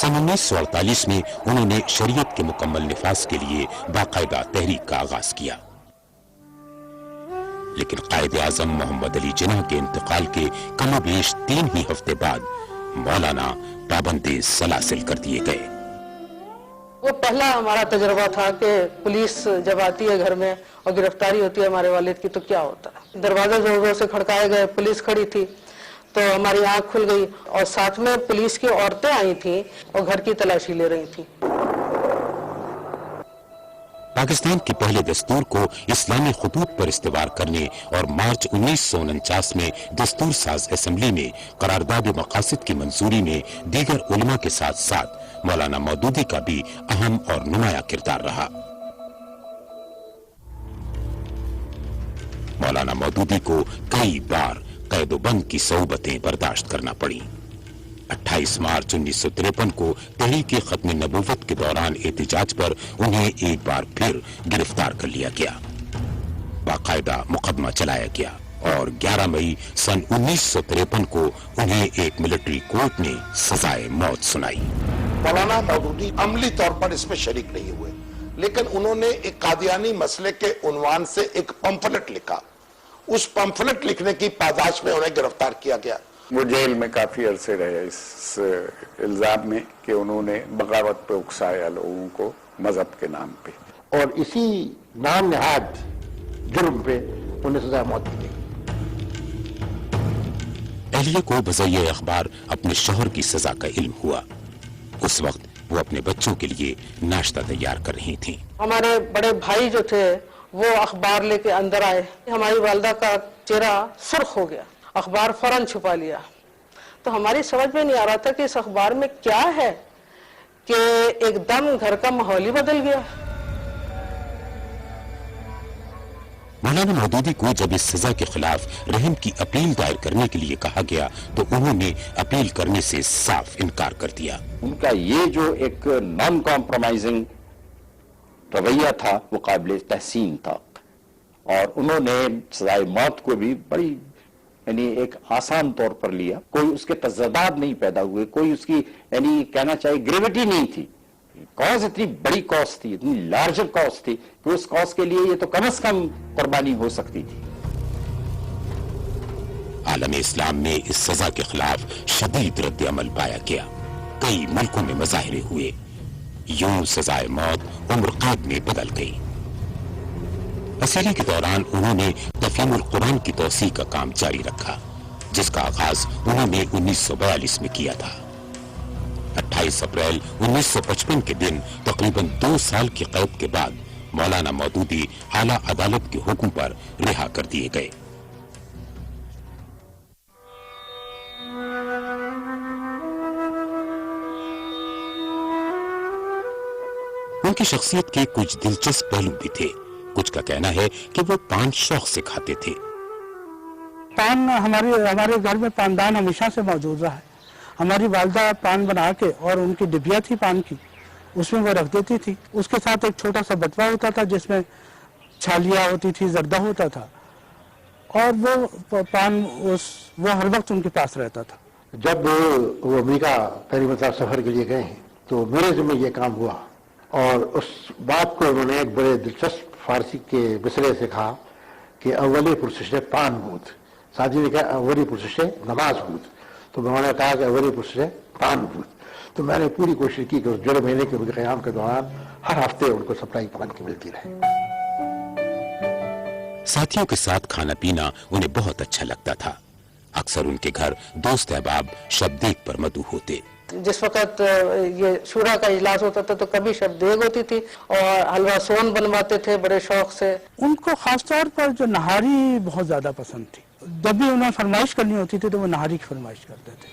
सन 1948 में उन्होंने शरीयत के मुकम्मल निफाज के लिए बाकायदा तहरीक का आगाज किया, लेकिन कायदे आजम मोहम्मद अली जिन्ना के इंतकाल के कमोबेश 3 ही हफ्ते बाद मौलाना पाबंदे सलासिल कर दिए गए। वो पहला हमारा तजर्बा था कि पुलिस जब आती है घर में और गिरफ्तारी होती है हमारे वालिद की तो क्या होता है। दरवाजा जोर जोर से खड़काए गए, पुलिस खड़ी थी तो हमारी आंख खुल गई और साथ में पुलिस की औरतें आई थी और घर की तलाशी ले रही थी। पाकिस्तान के पहले दस्तूर को इस्लामी खतूत पर इस्तेवार करने और मार्च 1949 में दस्तूर साज असेंबली में करारदाद मकासिद की मंजूरी में दीगर उलमा के साथ साथ मौलाना मौदूदी का भी अहम और नुमाया किरदार रहा। मौलाना मौदूदी को कई बार कैदोबंद की सौबतें बर्दाश्त करना पड़ी। 28 मार्च 1953 को तहरीक खत्म नबूवत के दौरान एहतिजाज पर उन्हें एक बार फिर गिरफ्तार कर लिया गया, बाकायदा मुकदमा चलाया गया और 11 मई सन 1953 को उन्हें एक मिलिट्री कोर्ट ने सजाए मौत सुनाई। मौलाना मौदूदी अमली तौर पर इसमें शरीक नहीं हुए, लेकिन उन्होंने एक कादियानी मसले के उन्वान से एक पंफलेट लिखा। उस पंफलेट लिखने की पादाश में उन्हें गिरफ्तार किया गया। वो जेल में काफी अरसे रहे इस इल्जाम में कि उन्होंने बगावत पे उकसाया लोगों को मजहब के नाम पे, और इसी नाम नहाद जुर्म पे उन्हें सजा मौत दी गई। अहलिया को बज़रिए अखबार अपने शौहर की सजा का इल्म हुआ। उस वक्त वो अपने बच्चों के लिए नाश्ता तैयार कर रही थीं। हमारे बड़े भाई जो थे वो अखबार लेके अंदर आए, हमारी वालदा का चेहरा सुर्ख हो गया, अखबार फौरन छुपा लिया। तो हमारी समझ में नहीं आ रहा था कि इस अखबार में क्या है कि एकदम घर का माहौल ही बदल गया। मौलाना मौदूदी को जब इस सजा के खिलाफ रहम की अपील दायर करने के लिए कहा गया तो उन्होंने अपील करने से साफ इनकार कर दिया। उनका ये जो एक नॉन कॉम्प्रोमाइजिंग रवैया था वो काबिल तहसीन था और उन्होंने सजाए मौत को भी बड़ी यानी एक आसान तौर पर लिया। कोई उसके तज़दाद नहीं पैदा हुए, कोई उसकी यानी कहना चाहिए ग्रेविटी नहीं थी। कॉज इतनी बड़ी कॉज थी, इतनी लार्जर कॉज थी कि उस कॉज के लिए ये तो कम से कम कुर्बानी हो सकती थी। आलम इस्लाम में इस सजा के खिलाफ शदीद रद्द अमल पाया गया। कई मुल्कों में मुजाहिरे हुए। यूं सजाए मौत उम्र कैद में बदल गई। असीरी के दौरान उन्होंने तफहीमुल कुरान की तौसीह का काम जारी रखा, जिसका आगाज उन्होंने 1942 में किया था। 28 अप्रैल 1955 के दिन तकरीबन 2 साल की कैद के बाद मौलाना मौदूदी आला अदालत के हुक्म पर रिहा कर दिए गए। उनकी शख्सियत के कुछ दिलचस्प पहलू भी थे। कुछ का कहना है कि वो पान शौक से खाते थे। पान हमारे घर में पानदान हमेशा से मौजूद रहा है। हमारी वालदा पान बना के और उनकी डिबिया थी पान की, उसमें वो रख देती थी। उसके साथ एक छोटा सा बटवा होता था जिसमें छालिया होती थी, जर्दा होता था, और वो पान वो हर वक्त उनके पास रहता था। जब वो अमेरिका पहली मरतबा सफर के लिए गए हैं तो मेरे ज़िम्मे ये काम हुआ और उस बात को उन्होंने एक बड़े दिलचस्प फारसी के मिसरे से कहा कि अव्वली पुरसिश पान बूद। साथी ने कहा अव्वली पुरसिश नमाज बूद, तो उन्होंने कहा कि अव्वली पुरसिश पान बूद। तो मैंने पूरी कोशिश की कि उस जुड़ महीने के क़याम के दौरान हर हफ्ते उनको सप्लाई पान की मिलती रहे। साथियों के साथ खाना पीना उन्हें बहुत अच्छा लगता था। अक्सर उनके घर दोस्त अहबाब शब्देग पर मदऊ होते। जिस वक्त ये शूरा का इजलास होता था तो कभी शब्देग होती थी और हलवा सोन बनवाते थे बड़े शौक से। उनको खासतौर पर जो नहारी बहुत ज्यादा पसंद थी। जब भी उन्हें फरमाइश करनी होती थी तो वो नहारी की फरमाइश करते थे।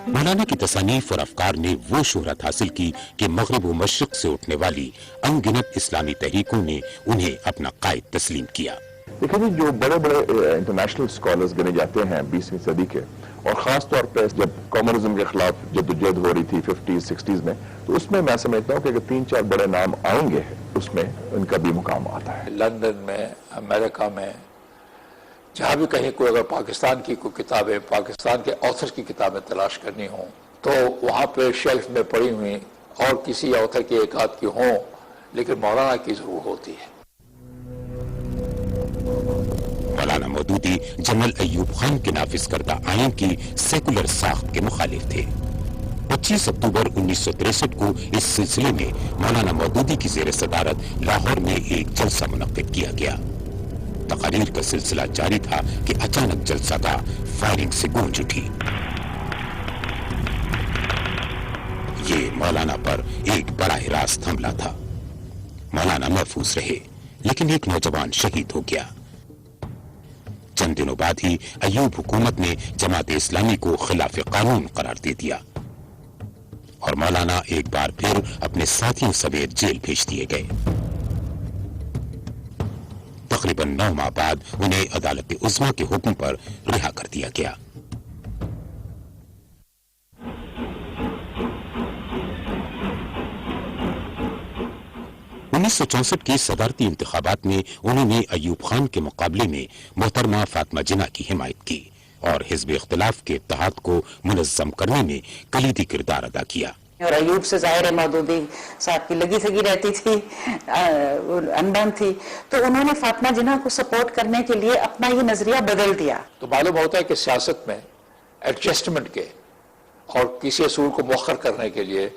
मौलाना की तसानीफ और अफकार ने वो शोहरत हासिल की कि मगरिब व मशरिक से उठने वाली अनगिनत इस्लामी तहरीकों ने उन्हें अपना कायद तस्लीम किया। देखिए, जो बड़े बड़े इंटरनेशनल स्कॉलर्स गिने जाते हैं 20वीं सदी के, और ख़ास तौर पे जब कम्युनिज्म के खिलाफ जद्दोजहद हो रही थी 50s 60s में, तो उसमें मैं समझता हूँ कि अगर 3-4 बड़े नाम आएंगे उसमें उनका भी मुकाम आता है। लंदन में, अमेरिका में, जहाँ भी कहीं कोई अगर पाकिस्तान की कोई किताबें, पाकिस्तान के ऑथर्स की किताबें तलाश करनी हो तो वहाँ पे शेल्फ में पड़ी हुई और किसी ऑथर की एक आध की हों, लेकिन मौलाना की जरूर होती है। मौलाना मौदूदी जनरल अय्यूब खान के नाफिज करदा आइन की सेकुलर साख्त के मुखालिफ थे। 25 अक्टूबर 1963 को इस सिलसिले में मौलाना मौदूदी की ज़ेर सदारत लाहौर में एक जलसा मुनक्किद किया गया। तकारीर का सिलसिला जारी था कि अचानक जलसा का फायरिंग से गूंज उठी। ये मौलाना पर एक बड़ा हिरासत हमला था। मौलाना महफूज रहे, लेकिन एक नौजवान शहीद हो गया। चंद दिनों बाद ही अय्यूब हुकूमत ने जमात इस्लामी को खिलाफ कानून करार दे दिया और मौलाना एक बार फिर अपने साथियों समेत जेल भेज दिए गए। तकरीबन 9 माह बाद उन्हें अदालत उज़्मा के हुक्म पर रिहा कर दिया गया। उन्नीस 1964 के सदारती इंतखाबात में उन्होंने अय्यूब खान के मुकाबले में मोहतरमा फातिमा जिन्ना की हिमायत की और हिज़्ब इख्तिलाफ के इत्तेहाद को मुनज़्ज़म करने में कलीदी किरदार अदा किया। और अय्यूब से ज़ाहिर है मौदूदी साहब की लगी सगी रहती थी, अनबन थी, तो उन्होंने फातिमा जिन्ना को सपोर्ट करने के लिए अपना ये नजरिया बदल दिया। तो मालूम होता है कि सियासत में एडजस्टमेंट के और किसी असूल को मौखर करने के लिए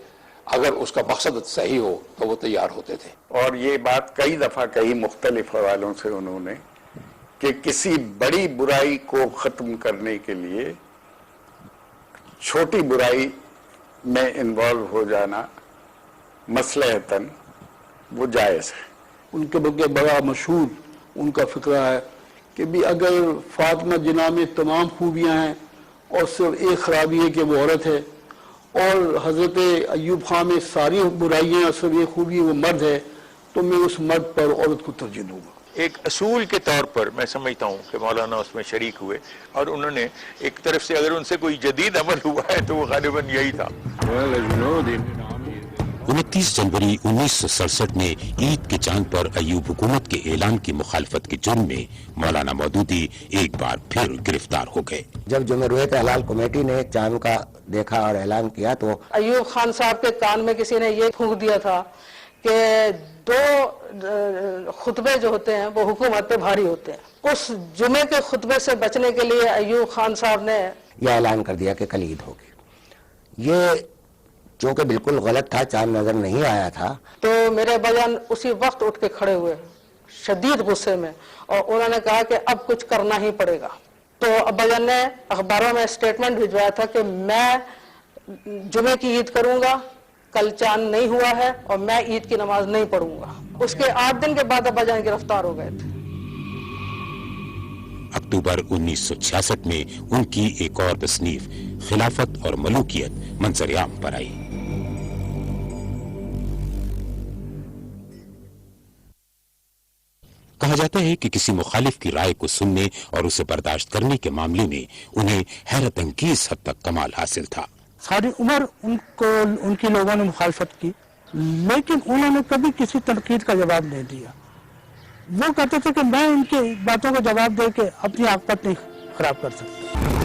अगर उसका मकसद सही हो तो वो तैयार होते थे। और ये बात कई दफा कई मुख्तलिफ हवालों से उन्होंने कि किसी बड़ी बुराई को खत्म करने के लिए छोटी बुराई में इन्वॉल्व हो जाना मसलहतन वो जायज़ है। उनके बगैर बड़ा मशहूर उनका फिक्रा है कि भी अगर फातिमा जिन्ना में तमाम खूबियां हैं और सिर्फ एक खराबी है कि वो औरत है, और हजरत अय्यूब खान में सारी बुराइयां और सिर्फ एक खूबी वो मर्द है, तो मैं उस मर्द पर औरत को तरजीह दूंगा। एक असूल के तौर पर मैं समझता हूँ कि मौलाना उसमें शरीक हुए और उन्होंने एक तरफ से अगर उनसे कोई जदीद अमल हुआ है तो वो गालिबन यही था। 29 जनवरी 1967 में ईद के चांद पर अय्यूब हुकूमत के ऐलान की मुखालफत के जुर्म में मौलाना मौदूदी एक बार फिर गिरफ्तार हो गए। जब जमहूरियत हलाल कमेटी ने चांद का देखा और ऐलान किया तो अय्यूब खान साहब के कान में किसी ने ये फूंक दिया था कि 2 खुतबे जो होते हैं वो हुकूमत पे भारी होते हैं। उस जुमे के खुतबे से बचने के लिए अय्यूब खान साहब ने यह ऐलान कर दिया कि कल ईद होगी। ये चूंकि बिल्कुल गलत था, चांद नजर नहीं आया था, तो मेरे बयान उसी वक्त उठ के खड़े हुए शदीद गुस्से में, और उन्होंने कहा कि अब कुछ करना ही पड़ेगा। तो अब्बाजान ने अखबारों में स्टेटमेंट भिजवाया था कि मैं जुमे की ईद करूंगा, कल चांद नहीं हुआ है और मैं ईद की नमाज नहीं पढ़ूंगा। उसके 8 दिन के बाद अब्बाजान गिरफ्तार हो गए थे। अक्टूबर 1966 में उनकी एक और तसनीफ खिलाफत और मलूकियत मंजर-ए-आम पर आई। कहा जाता है कि किसी मुखालिफ की राय को सुनने और उसे बर्दाश्त करने के मामले में उन्हें हैरत अंगेज हद तक कमाल हासिल था। सारी उम्र उनकी लोगों ने मुखालफत की, लेकिन उन्होंने कभी किसी तनकीद का जवाब नहीं दिया। वो कहते थे कि मैं इनकी बातों का जवाब दे के अपनी आकबत नहीं खराब कर सकता।